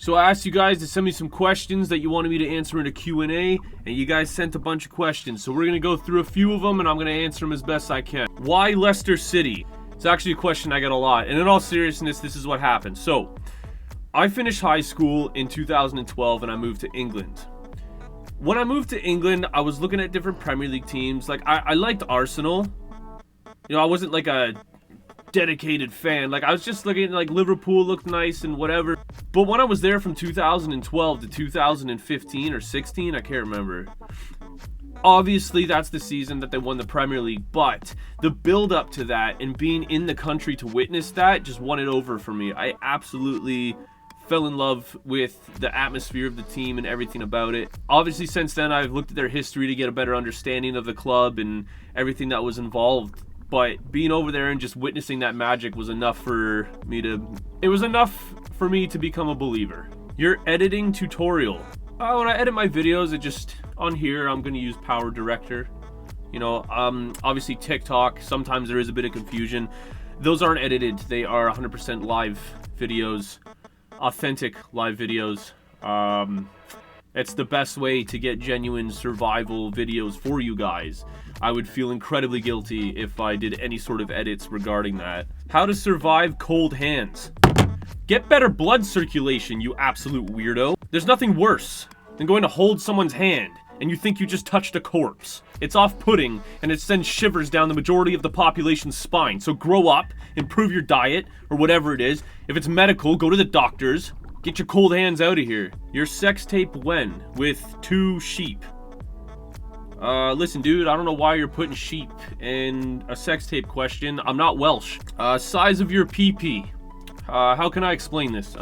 So I asked you guys to send me some questions that you wanted me to answer in a Q&A, and you guys sent a bunch of questions. So we're going to go through a few of them, and I'm going to answer them as best I can. Why Leicester City? It's actually a question I get a lot. And in all seriousness, this is what happened. So I finished high school in 2012, and I moved to England. When I moved to England, I was looking at different Premier League teams. Like, I liked Arsenal. You know, I wasn't like a dedicated fan. Like, I was just looking, like, Liverpool looked nice and whatever. But when I was there from 2012 to 2015 or 16, I can't remember. Obviously, that's the season that they won the Premier League, but the build up to that and being in the country to witness that just won it over for me. I absolutely fell in love with the atmosphere of the team and everything about it. Obviously, since then, I've looked at their history to get a better understanding of the club and everything that was involved. But being over there and just witnessing that magic was enough for me to... It was enough for me to become a believer. Your editing tutorial. When I edit my videos, it just... On here, I'm going to use Power Director. You know, obviously TikTok, sometimes there is a bit of confusion. Those aren't edited. They are 100% live videos. Authentic live videos. It's the best way to get genuine survival videos for you guys. I would feel incredibly guilty if I did any sort of edits regarding that. How to survive cold hands. Get better blood circulation, you absolute weirdo. There's nothing worse than going to hold someone's hand and you think you just touched a corpse. It's off-putting and it sends shivers down the majority of the population's spine. So grow up, improve your diet, or whatever it is. If it's medical, go to the doctors. Get your cold hands out of here. Your sex tape when? With 2 sheep. Listen, dude, I don't know why you're putting sheep in a sex tape question. I'm not Welsh. Size of your PP. How can I explain this?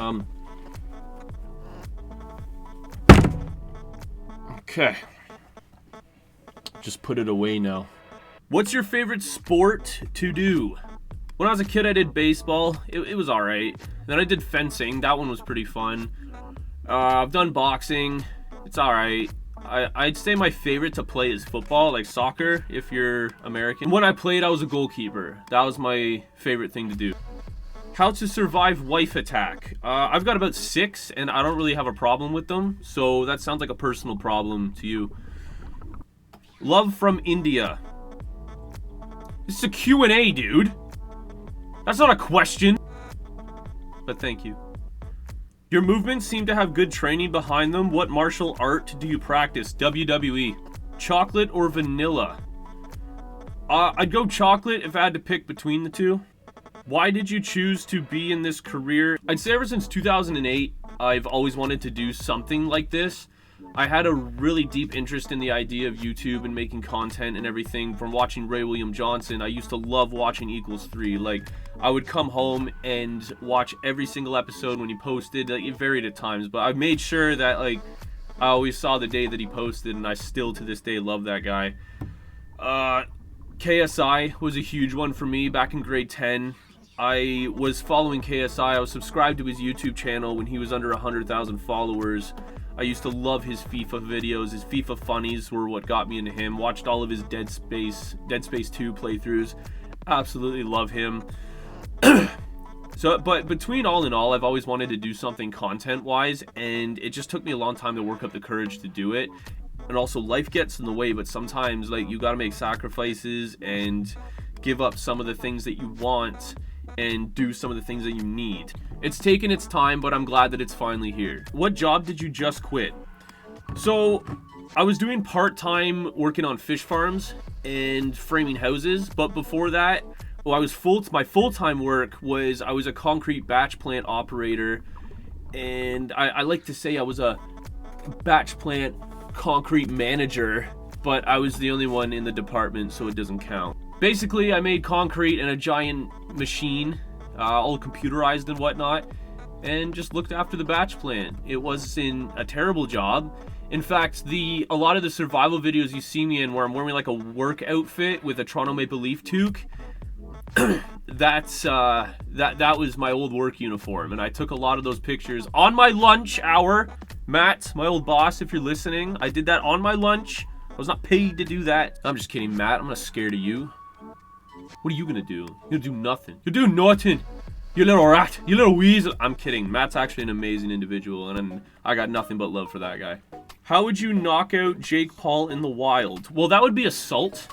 Okay. Just put it away now. What's your favorite sport to do? When I was a kid, I did baseball. It was alright. Then I did fencing. That one was pretty fun. I've done boxing. It's alright. I'd say my favorite to play is football, like soccer, if you're American. When I played, I was a goalkeeper. That was my favorite thing to do. How to survive wife attack. I've got about 6, and I don't really have a problem with them, so that sounds like a personal problem to you. Love from India. This is a Q&A, dude. That's not a question. But thank you. Your movements seem to have good training behind them. What martial art do you practice? WWE. Chocolate or vanilla? I'd go chocolate if I had to pick between the two. Why did you choose to be in this career? I'd say ever since 2008, I've always wanted to do something like this. I had a really deep interest in the idea of YouTube and making content and everything from watching Ray William Johnson. I used to love watching Equals3. Like, I would come home and watch every single episode when he posted. Like, it varied at times, but I made sure that, like, I always saw the day that he posted, and I still to this day love that guy. KSI was a huge one for me back in grade 10. I was following KSI. I was subscribed to his YouTube channel when he was under 100,000 followers. I used to love his FIFA videos. His FIFA funnies were what got me into him. Watched all of his Dead Space 2 playthroughs. Absolutely love him. But between all in all, I've always wanted to do something content-wise, and it just took me a long time to work up the courage to do it. And also, life gets in the way, but sometimes, like, you gotta make sacrifices and give up some of the things that you want and do some of the things that you need. It's taken its time, but I'm glad that it's finally here. What job did you just quit? So, I was doing part-time working on fish farms and framing houses, but before that, my full-time work was I was a concrete batch plant operator, and I like to say I was a batch plant concrete manager, but I was the only one in the department, so it doesn't count. Basically, I made concrete in a giant machine, all computerized and whatnot, and just looked after the batch plant. It wasn't a terrible job. In fact, a lot of the survival videos you see me in where I'm wearing like a work outfit with a Toronto Maple Leaf toque, that was my old work uniform, and I took a lot of those pictures on my lunch hour. Matt, my old boss, if you're listening, I did that on my lunch. I was not paid to do that. I'm just kidding, Matt. I'm not scared of you. What are you gonna do? You'll do nothing. You'll do nothing. You little rat. You little weasel. I'm kidding. Matt's actually an amazing individual, and I got nothing but love for that guy. How would you knock out Jake Paul in the wild? Well, that would be assault.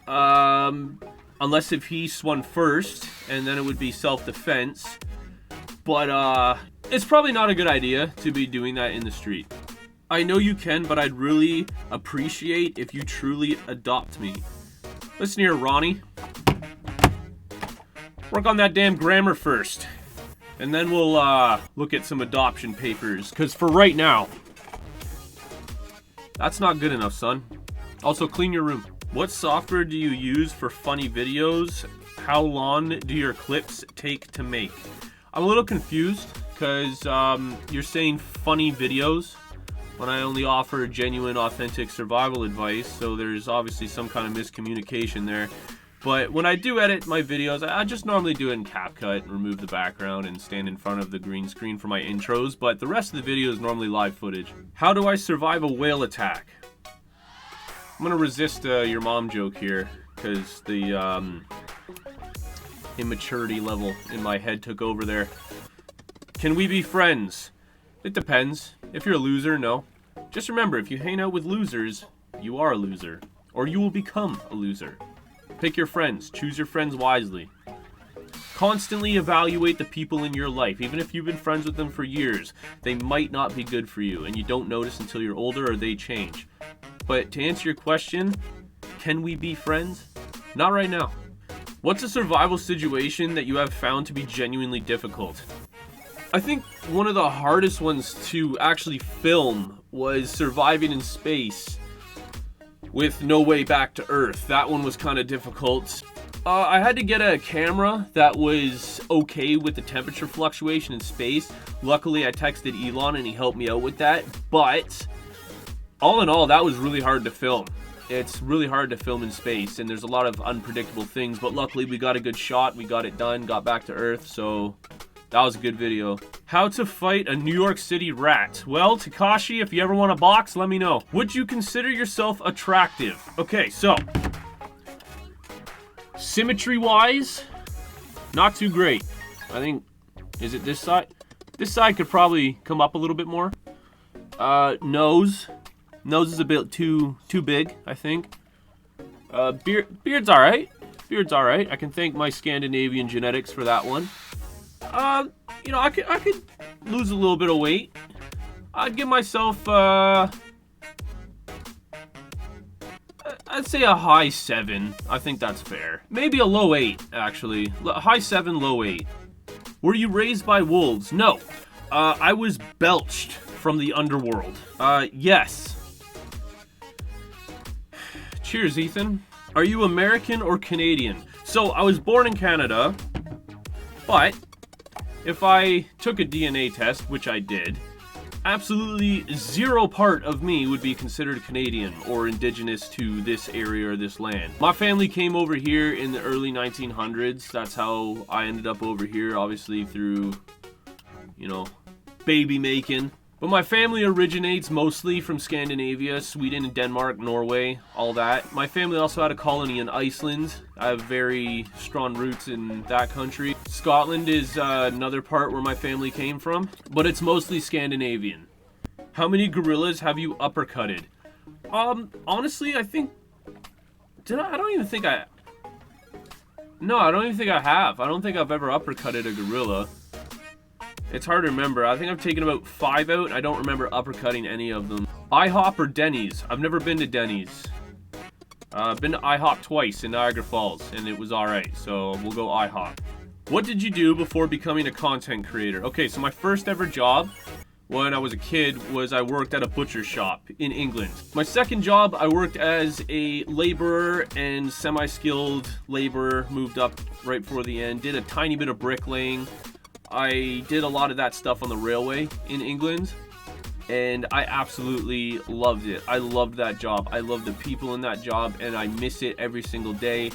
Unless if he swung first, and then it would be self-defense. But, it's probably not a good idea to be doing that in the street. I know you can, but I'd really appreciate if you truly adopt me. Listen here, Ronnie. Work on that damn grammar first. And then we'll, look at some adoption papers. Because for right now, that's not good enough, son. Also, clean your room. What software do you use for funny videos? How long do your clips take to make? I'm a little confused because you're saying funny videos when I only offer genuine, authentic survival advice, so there's obviously some kind of miscommunication there. But when I do edit my videos, I just normally do it in CapCut and remove the background and stand in front of the green screen for my intros, but the rest of the video is normally live footage. How do I survive a whale attack? I'm gonna resist your mom joke here, because the immaturity level in my head took over there. Can we be friends? It depends. If you're a loser, no. Just remember, if you hang out with losers, you are a loser. Or you will become a loser. Pick your friends. Choose your friends wisely. Constantly evaluate the people in your life. Even if you've been friends with them for years, they might not be good for you, and you don't notice until you're older or they change. But to answer your question, can we be friends? Not right now. What's a survival situation that you have found to be genuinely difficult? I think one of the hardest ones to actually film was surviving in space with no way back to Earth. That one was kind of difficult. I had to get a camera that was okay with the temperature fluctuation in space. Luckily, I texted Elon and he helped me out with that. But all in all, that was really hard to film. It's really hard to film in space, and there's a lot of unpredictable things. But luckily, we got a good shot. We got it done, got back to Earth, so that was a good video. How to fight a New York City rat. Well, Takashi, if you ever want a box, let me know. Would you consider yourself attractive? Okay, so symmetry-wise, not too great. I think, is it this side? This side could probably come up a little bit more. Nose is a bit too big, I think. Beard's all right. Beard's all right. I can thank my Scandinavian genetics for that one. You know, I could lose a little bit of weight. I'd give myself, I'd say a high 7. I think that's fair. Maybe a low 8, actually. High 7, low 8. Were you raised by wolves? No. I was belched from the underworld. Yes. Cheers, Ethan. Are you American or Canadian? So, I was born in Canada, but if I took a DNA test, which I did, absolutely zero part of me would be considered Canadian or indigenous to this area or this land. My family came over here in the early 1900s. That's how I ended up over here, obviously through, you know, baby making. But my family originates mostly from Scandinavia, Sweden and Denmark, Norway, all that. My family also had a colony in Iceland. I have very strong roots in that country. Scotland is another part where my family came from, but it's mostly Scandinavian. How many gorillas have you uppercutted? Honestly, I think... I don't even think I have. I don't think I've ever uppercutted a gorilla. It's hard to remember. I think I've taken about 5 out. I don't remember uppercutting any of them. IHOP or Denny's? I've never been to Denny's. I've been to IHOP twice in Niagara Falls, and it was alright, so we'll go IHOP. What did you do before becoming a content creator? Okay, so my first ever job when I was a kid was I worked at a butcher shop in England. My second job, I worked as a laborer and semi-skilled laborer, moved up right before the end, did a tiny bit of bricklaying. I did a lot of that stuff on the railway in England, and I absolutely loved it. I loved that job. I loved the people in that job, and I miss it every single day.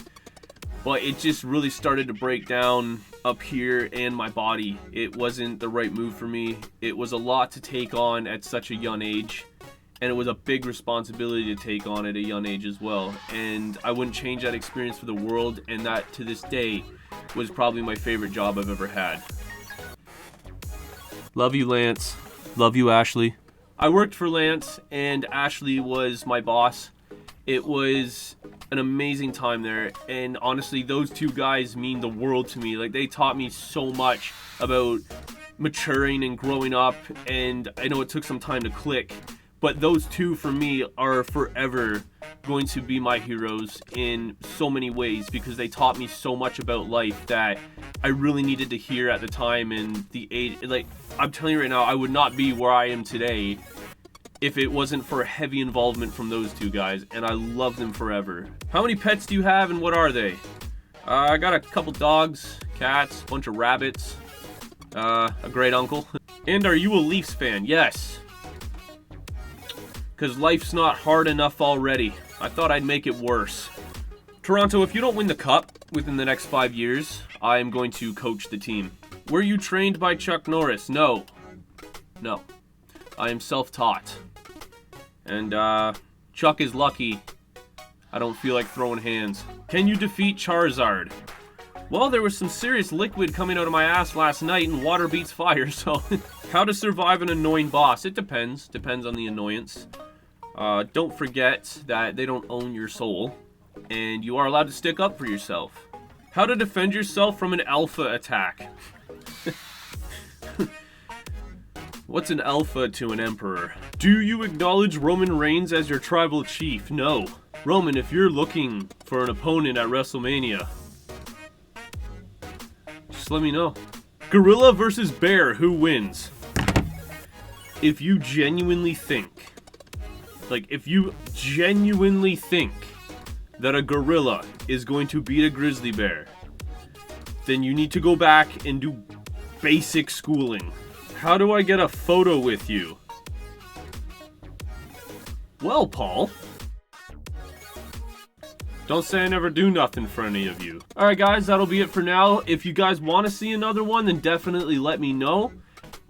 But it just really started to break down up here and my body. It wasn't the right move for me. It was a lot to take on at such a young age, and it was a big responsibility to take on at a young age as well. And I wouldn't change that experience for the world, and that to this day was probably my favorite job I've ever had. Love you, Lance. Love you, Ashley. I worked for Lance, and Ashley was my boss. It was an amazing time there, and honestly, those two guys mean the world to me. Like, they taught me so much about maturing and growing up, and I know it took some time to click, but those two for me are forever going to be my heroes in so many ways, because they taught me so much about life that I really needed to hear at the time. And the age, like, I'm telling you right now, I would not be where I am today if it wasn't for a heavy involvement from those two guys, and I love them forever. How many pets do you have, and what are they? I got a couple dogs, cats, a bunch of rabbits, a great uncle. And are you a Leafs fan? Yes. Because life's not hard enough already. I thought I'd make it worse. Toronto, if you don't win the cup within the next 5 years, I am going to coach the team. Were you trained by Chuck Norris? No. No. I am self-taught. And, Chuck is lucky. I don't feel like throwing hands. Can you defeat Charizard? Well, there was some serious liquid coming out of my ass last night, and water beats fire, so... How to survive an annoying boss? It depends. Depends on the annoyance. Don't forget that they don't own your soul, and you are allowed to stick up for yourself. How to defend yourself from an alpha attack? What's an alpha to an emperor? Do you acknowledge Roman Reigns as your tribal chief? No. Roman, if you're looking for an opponent at WrestleMania, just let me know. Gorilla versus bear, who wins? If you genuinely think, that a gorilla is going to beat a grizzly bear, then you need to go back and do basic schooling. How do I get a photo with you? Well, Paul. Don't say I never do nothing for any of you. Alright guys, that'll be it for now. If you guys want to see another one, then definitely let me know.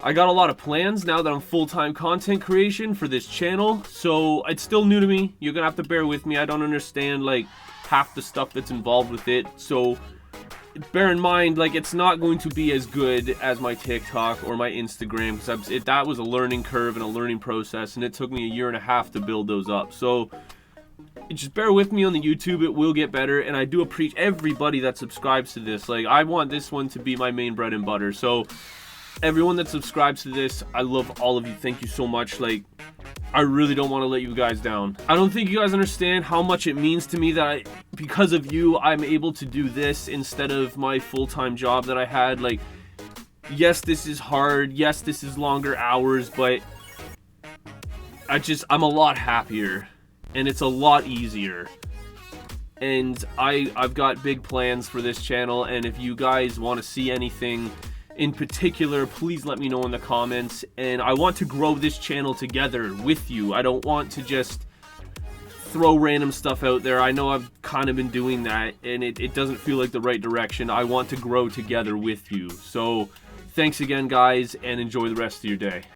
I got a lot of plans now that I'm full-time content creation for this channel, so it's still new to me. You're gonna have to bear with me. I don't understand, like, half the stuff that's involved with it, so bear in mind, like, it's not going to be as good as my TikTok or my Instagram, because that was a learning curve and a learning process, and it took me 1.5 years to build those up. So just bear with me on the YouTube. It will get better, and I do appreciate everybody that subscribes to this. Like, I want this one to be my main bread and butter, so everyone that subscribes to this, I love all of you. Thank you so much. Like, I really don't want to let you guys down. I don't think you guys understand how much it means to me that because of you, I'm able to do this instead of my full-time job that I had. Like, yes, this is hard. Yes, this is longer hours, but I'm a lot happier, and it's a lot easier. And I've got big plans for this channel, and if you guys want to see anything in particular, please let me know in the comments. And I want to grow this channel together with you. I don't want to just throw random stuff out there. I know I've kind of been doing that, and it doesn't feel like the right direction. I want to grow together with you. So thanks again, guys, and enjoy the rest of your day.